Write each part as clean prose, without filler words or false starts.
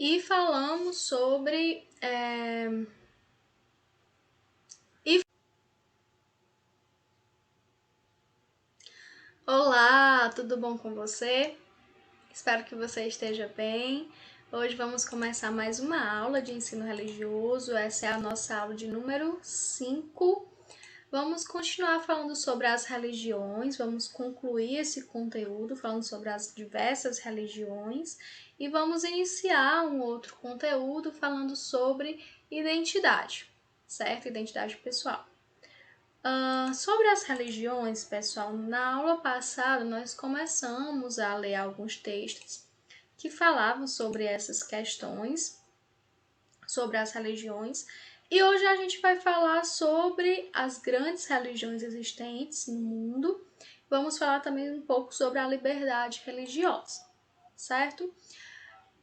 e falamos sobre Olá, tudo bom com você? Espero que você esteja bem. Hoje vamos começar mais uma aula de ensino religioso. Essa é a nossa aula de número 5. Vamos continuar falando sobre as religiões, vamos concluir esse conteúdo falando sobre as diversas religiões e vamos iniciar um outro conteúdo falando sobre identidade, certo? Identidade pessoal. Sobre as religiões, pessoal, na aula passada nós começamos a ler alguns textos que falavam sobre essas questões, sobre as religiões, e hoje a gente vai falar sobre as grandes religiões existentes no mundo. Vamos falar também um pouco sobre a liberdade religiosa, certo?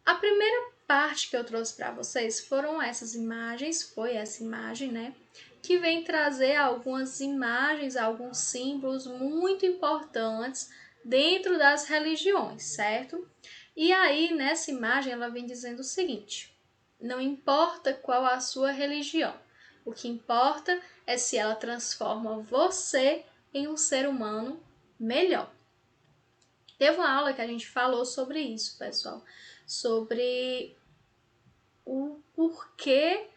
A primeira parte que eu trouxe para vocês foram essas imagens, foi essa imagem, né? Que vem trazer algumas imagens, alguns símbolos muito importantes dentro das religiões, certo? E aí, nessa imagem, ela vem dizendo o seguinte: não importa qual a sua religião, o que importa é se ela transforma você em um ser humano melhor. Teve uma aula que a gente falou sobre isso, pessoal, sobre o porquê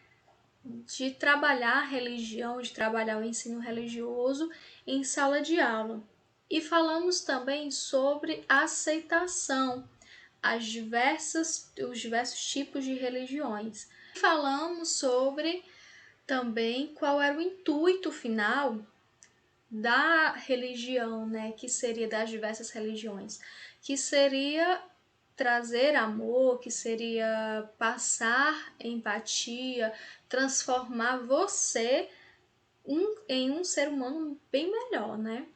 de trabalhar a religião, de trabalhar o ensino religioso em sala de aula. E falamos também sobre aceitação, os diversos tipos de religiões. Falamos sobre também qual era o intuito final da religião, né, que seria das diversas religiões, que seria trazer amor, que seria passar empatia, transformar você em um ser humano bem melhor, né?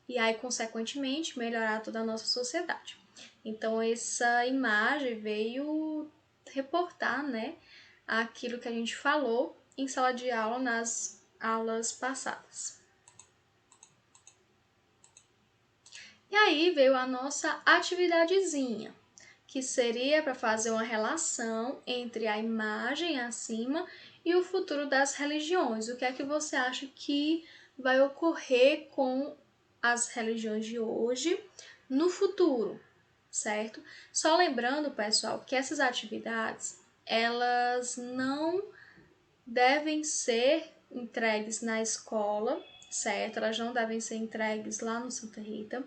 E aí, consequentemente, melhorar toda a nossa sociedade. Então, essa imagem veio reportar, né, aquilo que a gente falou em sala de aula nas aulas passadas. E aí veio a nossa atividadezinha, que seria para fazer uma relação entre a imagem acima e o futuro das religiões. O que é que você acha que vai ocorrer com as religiões de hoje no futuro, certo? Só lembrando, pessoal, que essas atividades, elas não devem ser entregues na escola, certo? Elas não devem ser entregues lá no Santa Rita.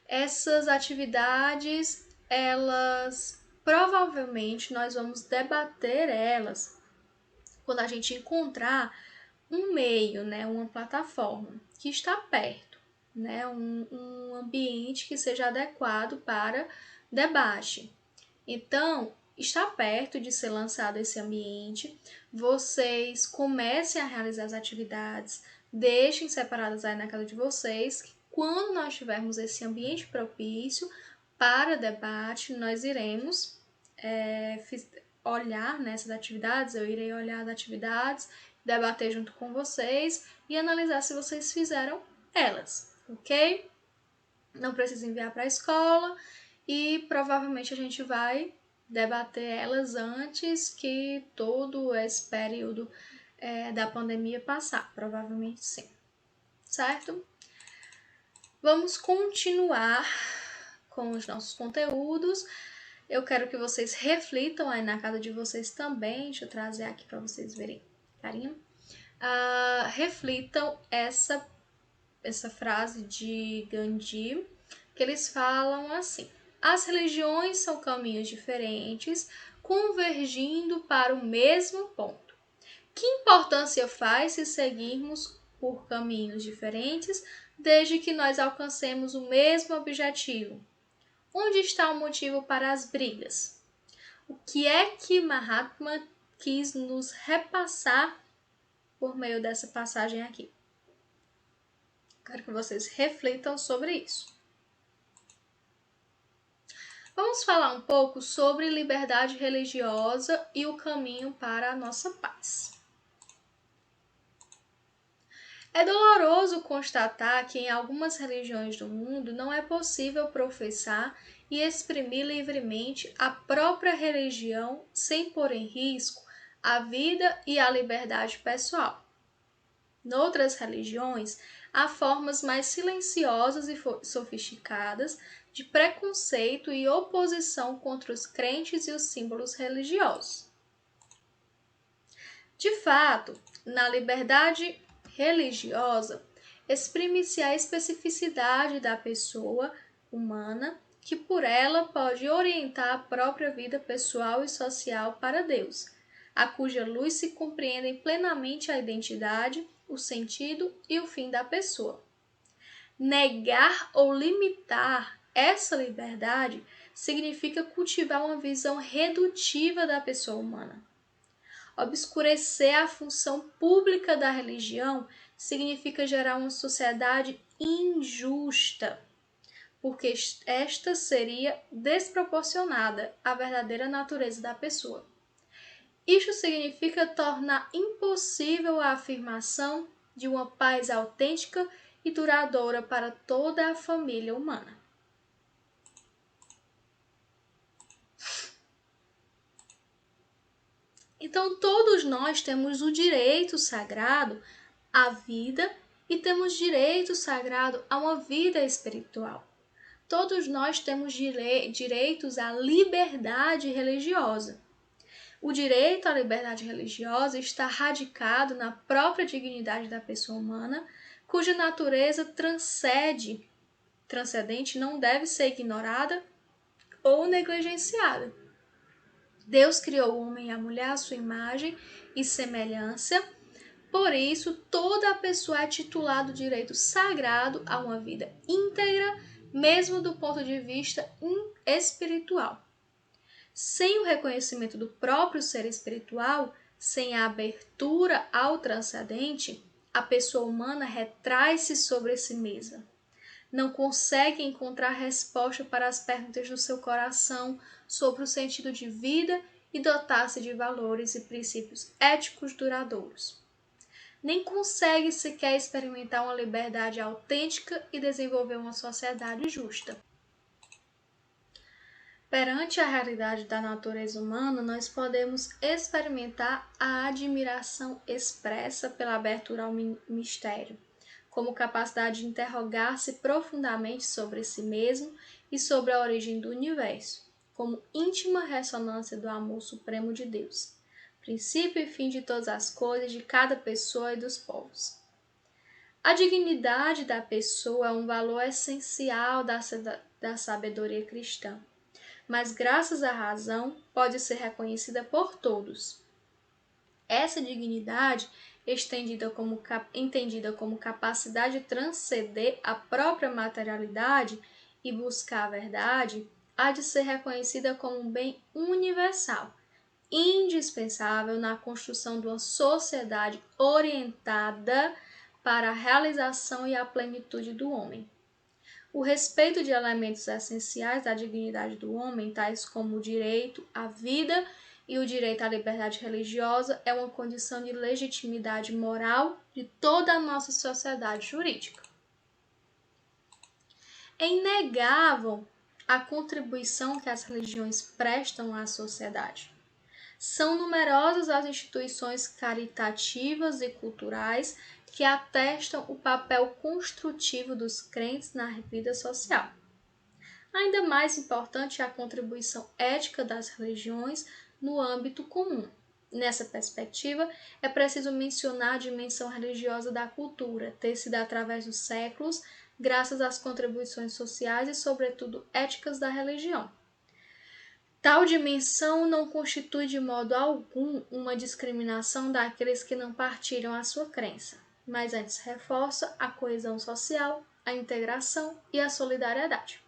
Essas atividades, elas provavelmente nós vamos debater elas quando a gente encontrar um meio, né, uma plataforma que está perto, né, um ambiente que seja adequado para debate. Então, está perto de ser lançado esse ambiente, vocês comecem a realizar as atividades, deixem separadas aí na casa de vocês, que quando nós tivermos esse ambiente propício para debate, nós iremos olhar nessas atividades, eu irei olhar as atividades, debater junto com vocês e analisar se vocês fizeram elas, ok? Não precisa enviar para a escola e provavelmente a gente vai debater elas antes que todo esse período da pandemia passar, provavelmente sim, certo? Vamos continuar com os nossos conteúdos. Eu quero que vocês reflitam aí na casa de vocês também. Deixa eu trazer aqui para vocês verem carinho. Reflitam essa frase de Gandhi, que eles falam assim: as religiões são caminhos diferentes, convergindo para o mesmo ponto. Que importância faz se seguirmos por caminhos diferentes, desde que nós alcancemos o mesmo objetivo? Onde está o motivo para as brigas? O que é que Mahatma quis nos repassar por meio dessa passagem aqui? Quero que vocês reflitam sobre isso. Vamos falar um pouco sobre liberdade religiosa e o caminho para a nossa paz. É doloroso constatar que em algumas religiões do mundo não é possível professar e exprimir livremente a própria religião sem pôr em risco a vida e a liberdade pessoal. Noutras religiões, há formas mais silenciosas e sofisticadas de preconceito e oposição contra os crentes e os símbolos religiosos. De fato, na liberdade religiosa, exprime-se a especificidade da pessoa humana que por ela pode orientar a própria vida pessoal e social para Deus, a cuja luz se compreendem plenamente a identidade, o sentido e o fim da pessoa. Negar ou limitar essa liberdade significa cultivar uma visão redutiva da pessoa humana. Obscurecer a função pública da religião significa gerar uma sociedade injusta, porque esta seria desproporcionada à verdadeira natureza da pessoa. Isto significa tornar impossível a afirmação de uma paz autêntica e duradoura para toda a família humana. Então, todos nós temos o direito sagrado à vida e temos direito sagrado a uma vida espiritual. Todos nós temos direitos à liberdade religiosa. O direito à liberdade religiosa está radicado na própria dignidade da pessoa humana, cuja natureza transcendente não deve ser ignorada ou negligenciada. Deus criou o homem e a mulher à sua imagem e semelhança, por isso toda pessoa é titular do direito sagrado a uma vida íntegra, mesmo do ponto de vista espiritual. Sem o reconhecimento do próprio ser espiritual, sem a abertura ao transcendente, a pessoa humana retrai-se sobre si mesma. Não consegue encontrar resposta para as perguntas do seu coração sobre o sentido de vida e dotar-se de valores e princípios éticos duradouros. Nem consegue sequer experimentar uma liberdade autêntica e desenvolver uma sociedade justa. Perante a realidade da natureza humana, nós podemos experimentar a admiração expressa pela abertura ao mistério, como capacidade de interrogar-se profundamente sobre si mesmo e sobre a origem do universo, como íntima ressonância do amor supremo de Deus, princípio e fim de todas as coisas, de cada pessoa e dos povos. A dignidade da pessoa é um valor essencial da sabedoria cristã, mas graças à razão pode ser reconhecida por todos. Essa dignidade, entendida como capacidade de transcender a própria materialidade e buscar a verdade, há de ser reconhecida como um bem universal, indispensável na construção de uma sociedade orientada para a realização e a plenitude do homem. O respeito de elementos essenciais da dignidade do homem, tais como o direito à vida e o direito à liberdade religiosa, é uma condição de legitimidade moral de toda a nossa sociedade jurídica. É inegável a contribuição que as religiões prestam à sociedade. São numerosas as instituições caritativas e culturais que atestam o papel construtivo dos crentes na vida social. Ainda mais importante é a contribuição ética das religiões no âmbito comum. Nessa perspectiva, é preciso mencionar a dimensão religiosa da cultura, tecida através dos séculos, graças às contribuições sociais e, sobretudo, éticas da religião. Tal dimensão não constitui de modo algum uma discriminação daqueles que não partilham a sua crença, mas antes reforça a coesão social, a integração e a solidariedade.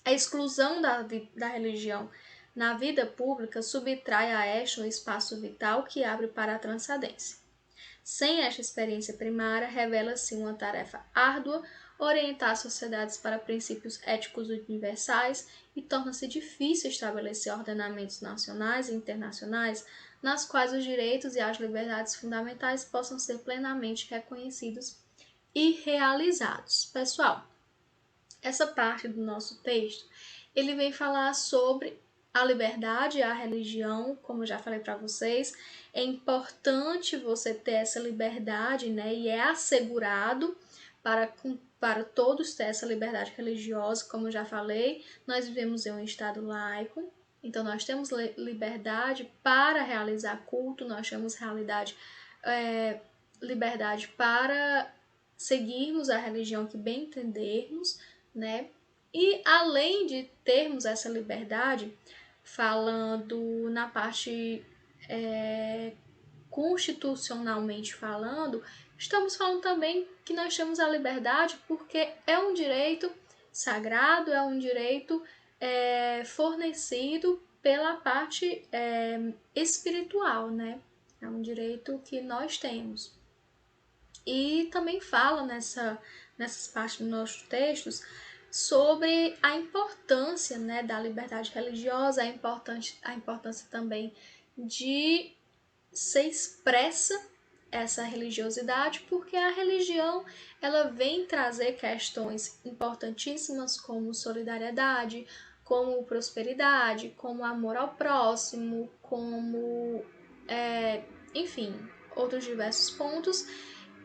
A exclusão da religião na vida pública subtrai a esta um espaço vital que abre para a transcendência. Sem esta experiência primária, revela-se uma tarefa árdua orientar sociedades para princípios éticos universais e torna-se difícil estabelecer ordenamentos nacionais e internacionais nas quais os direitos e as liberdades fundamentais possam ser plenamente reconhecidos e realizados. Pessoal, essa parte do nosso texto ele vem falar sobre a liberdade e a religião, como eu já falei para vocês. É importante você ter essa liberdade, né? E é assegurado para todos ter essa liberdade religiosa, como eu já falei. Nós vivemos em um estado laico, então nós temos liberdade para realizar culto, nós temos liberdade para seguirmos a religião que bem entendermos, né? E além de termos essa liberdade, falando na parte constitucionalmente falando, estamos falando também que nós temos a liberdade porque é um direito sagrado, é um direito fornecido pela parte espiritual, né? É um direito que nós temos. E também fala nessas partes dos nossos textos sobre a importância, né, da liberdade religiosa, a importância também de ser expressa essa religiosidade, porque a religião ela vem trazer questões importantíssimas como solidariedade, como prosperidade, como amor ao próximo, como enfim, outros diversos pontos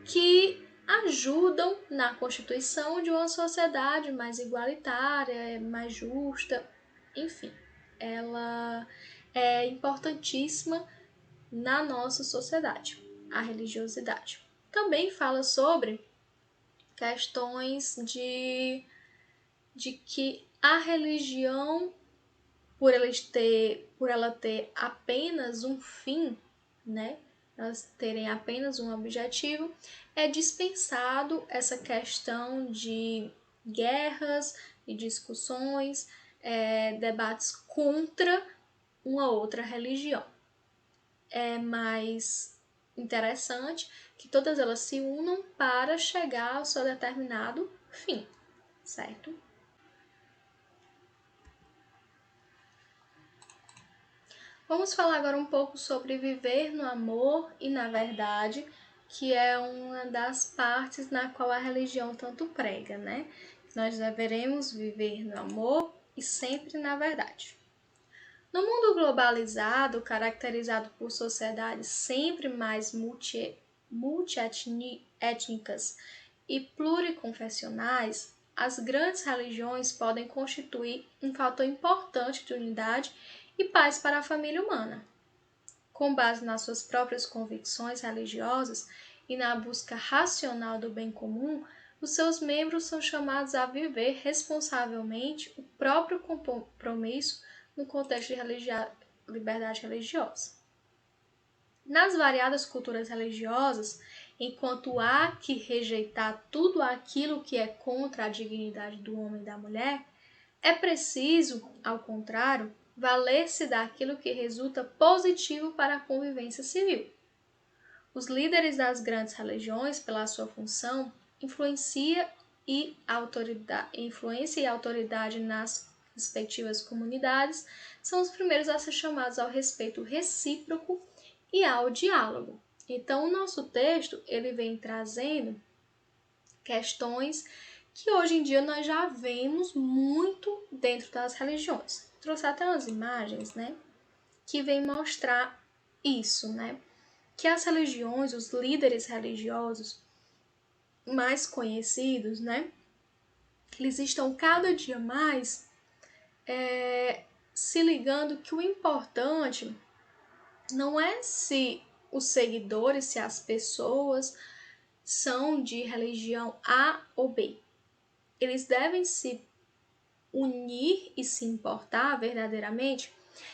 que ajudam na constituição de uma sociedade mais igualitária, mais justa, enfim, ela é importantíssima na nossa sociedade, a religiosidade. Também fala sobre questões de que a religião, por ela ter apenas um fim, né? Elas terem apenas um objetivo, é dispensado essa questão de guerras e discussões, debates contra uma outra religião. É mais interessante que todas elas se unam para chegar ao seu determinado fim, certo? Vamos falar agora um pouco sobre viver no amor e na verdade, que é uma das partes na qual a religião tanto prega, né? Nós deveremos viver no amor e sempre na verdade. No mundo globalizado, caracterizado por sociedades sempre mais multiétnicas e pluriconfessionais, as grandes religiões podem constituir um fator importante de unidade e paz para a família humana. Com base nas suas próprias convicções religiosas e na busca racional do bem comum, os seus membros são chamados a viver responsavelmente o próprio compromisso no contexto de liberdade religiosa. Nas variadas culturas religiosas, enquanto há que rejeitar tudo aquilo que é contra a dignidade do homem e da mulher, é preciso, ao contrário, valer-se daquilo que resulta positivo para a convivência civil. Os líderes das grandes religiões, pela sua função, influência e autoridade nas respectivas comunidades, são os primeiros a ser chamados ao respeito recíproco e ao diálogo. Então, o nosso texto ele vem trazendo questões que hoje em dia nós já vemos muito dentro das religiões. Trouxe até umas imagens, né, que vem mostrar isso, né, que as religiões, os líderes religiosos mais conhecidos, né, eles estão cada dia mais se ligando que o importante não é se os seguidores, se as pessoas são de religião A ou B. Eles devem se unir e se importar verdadeiramente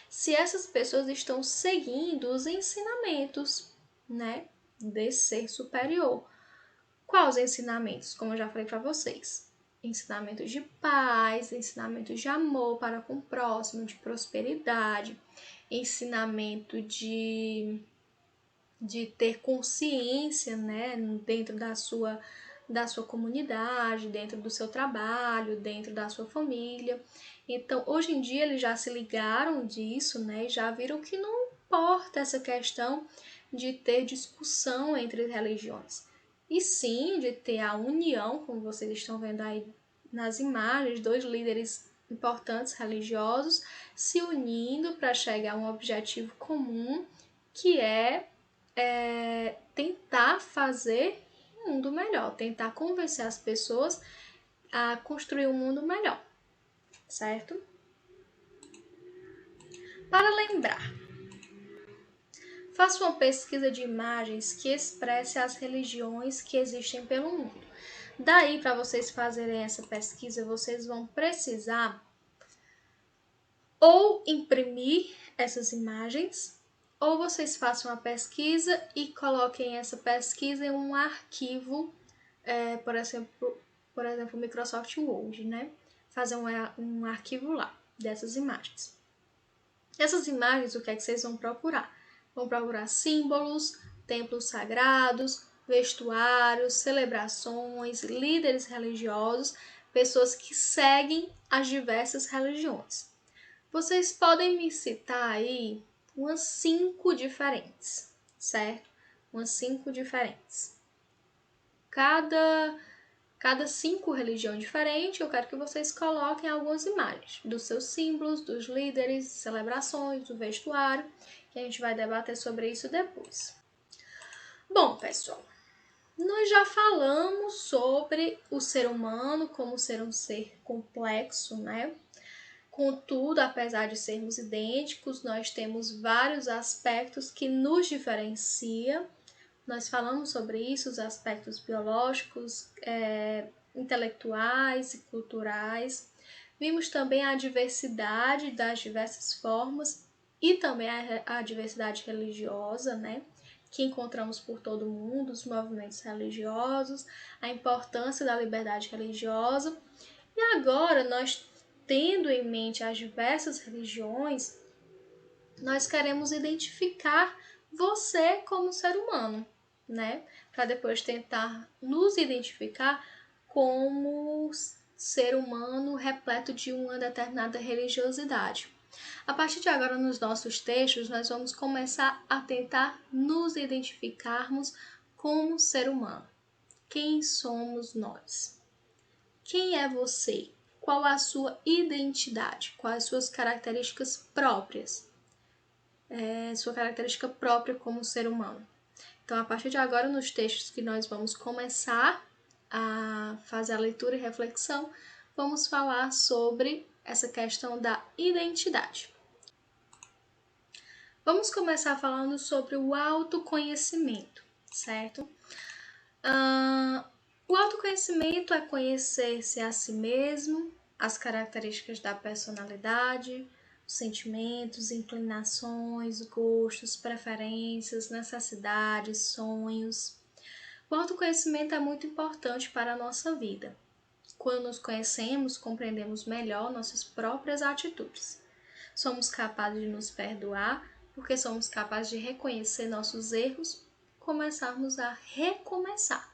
se essas pessoas estão seguindo os ensinamentos, né, desse ser superior. Quais os ensinamentos? Como eu já falei para vocês. Ensinamentos de paz, ensinamentos de amor para com o próximo, de prosperidade, ensinamento de ter consciência, né, dentro da sua comunidade, dentro do seu trabalho, dentro da sua família. Então, hoje em dia eles já se ligaram disso, né, e já viram que não importa essa questão de ter discussão entre religiões, e sim de ter a união, como vocês estão vendo aí nas imagens, dois líderes importantes religiosos se unindo para chegar a um objetivo comum, que é tentar fazer um mundo melhor, tentar convencer as pessoas a construir um mundo melhor, certo? Para lembrar, faça uma pesquisa de imagens que expresse as religiões que existem pelo mundo. Daí, para vocês fazerem essa pesquisa, vocês vão precisar ou imprimir essas imagens, ou vocês façam a pesquisa e coloquem essa pesquisa em um arquivo, por exemplo, Microsoft Word, né? Fazer um arquivo lá dessas imagens. Essas imagens, o que é que vocês vão procurar? Vão procurar símbolos, templos sagrados, vestuários, celebrações, líderes religiosos, pessoas que seguem as diversas religiões. Vocês podem me citar aí umas 5 diferentes, certo? Umas 5 diferentes. Cada 5 religiões diferentes, eu quero que vocês coloquem algumas imagens dos seus símbolos, dos líderes, celebrações, do vestuário, que a gente vai debater sobre isso depois. Bom, pessoal, nós já falamos sobre o ser humano como ser um ser complexo, né? Contudo, apesar de sermos idênticos, nós temos vários aspectos que nos diferenciam. Nós falamos sobre isso, os aspectos biológicos, intelectuais e culturais. Vimos também a diversidade das diversas formas e também a diversidade religiosa, né? Que encontramos por todo mundo, os movimentos religiosos, a importância da liberdade religiosa. E agora, nós tendo em mente as diversas religiões, nós queremos identificar você como ser humano, né? Para depois tentar nos identificar como ser humano repleto de uma determinada religiosidade. A partir de agora, nos nossos textos, nós vamos começar a tentar nos identificarmos como ser humano. Quem somos nós? Quem é você? Qual a sua identidade? Quais as suas características próprias? Sua característica própria como ser humano. Então, a partir de agora, nos textos que nós vamos começar a fazer a leitura e reflexão, vamos falar sobre essa questão da identidade. Vamos começar falando sobre o autoconhecimento, certo? O autoconhecimento é conhecer-se a si mesmo, as características da personalidade, os sentimentos, inclinações, gostos, preferências, necessidades, sonhos. O autoconhecimento é muito importante para a nossa vida. Quando nos conhecemos, compreendemos melhor nossas próprias atitudes. Somos capazes de nos perdoar porque somos capazes de reconhecer nossos erros e começarmos a recomeçar.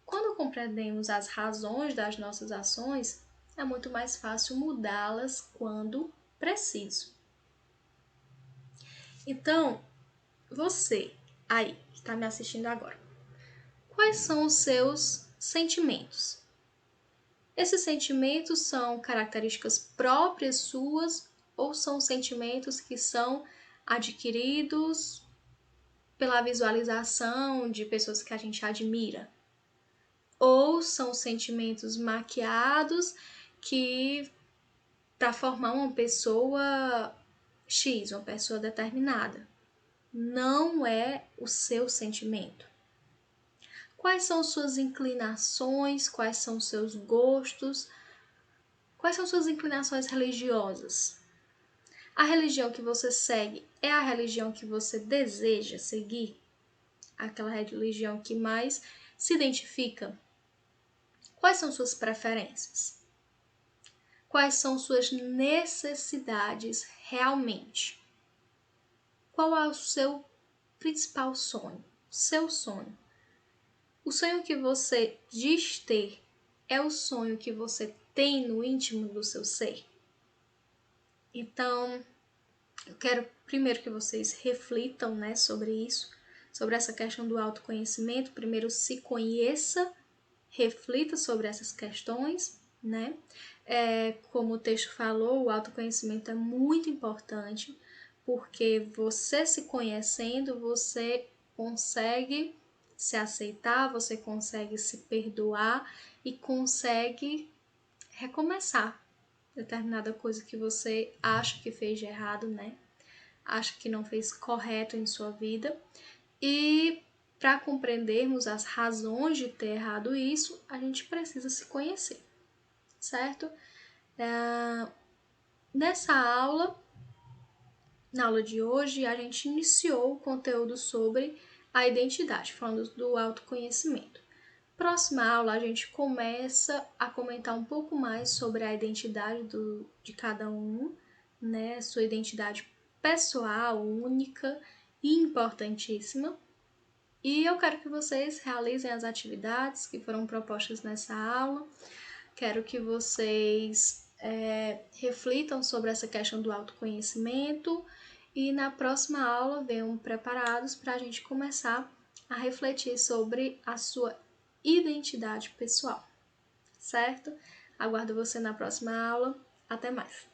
Quando compreendemos as razões das nossas ações, é muito mais fácil mudá-las quando preciso. Então, você aí que está me assistindo agora, quais são os seus sentimentos? Esses sentimentos são características próprias suas ou são sentimentos que são adquiridos pela visualização de pessoas que a gente admira? Ou são sentimentos maquiados que para formar uma pessoa X, uma pessoa determinada? Não é o seu sentimento. Quais são suas inclinações? Quais são seus gostos? Quais são suas inclinações religiosas? A religião que você segue é a religião que você deseja seguir? Aquela religião que mais se identifica? Quais são suas preferências? Quais são suas necessidades realmente? Qual é o seu principal sonho? Seu sonho. O sonho que você diz ter é o sonho que você tem no íntimo do seu ser? Então, eu quero primeiro que vocês reflitam, né, sobre isso, sobre essa questão do autoconhecimento. Primeiro se conheça, reflita sobre essas questões, né? Como o texto falou, o autoconhecimento é muito importante, porque você se conhecendo, você consegue se aceitar, você consegue se perdoar e consegue recomeçar determinada coisa que você acha que fez de errado, né? Acha que não fez correto em sua vida. E para compreendermos as razões de ter errado isso, a gente precisa se conhecer, certo? Nessa aula, na aula de hoje, a gente iniciou o conteúdo sobre a identidade, falando do autoconhecimento. Próxima aula, a gente começa a comentar um pouco mais sobre a identidade de cada um, né? Sua identidade pessoal, única e importantíssima. E eu quero que vocês realizem as atividades que foram propostas nessa aula. Quero que vocês reflitam sobre essa questão do autoconhecimento e na próxima aula venham preparados para a gente começar a refletir sobre a sua identidade pessoal, certo? Aguardo você na próxima aula. Até mais!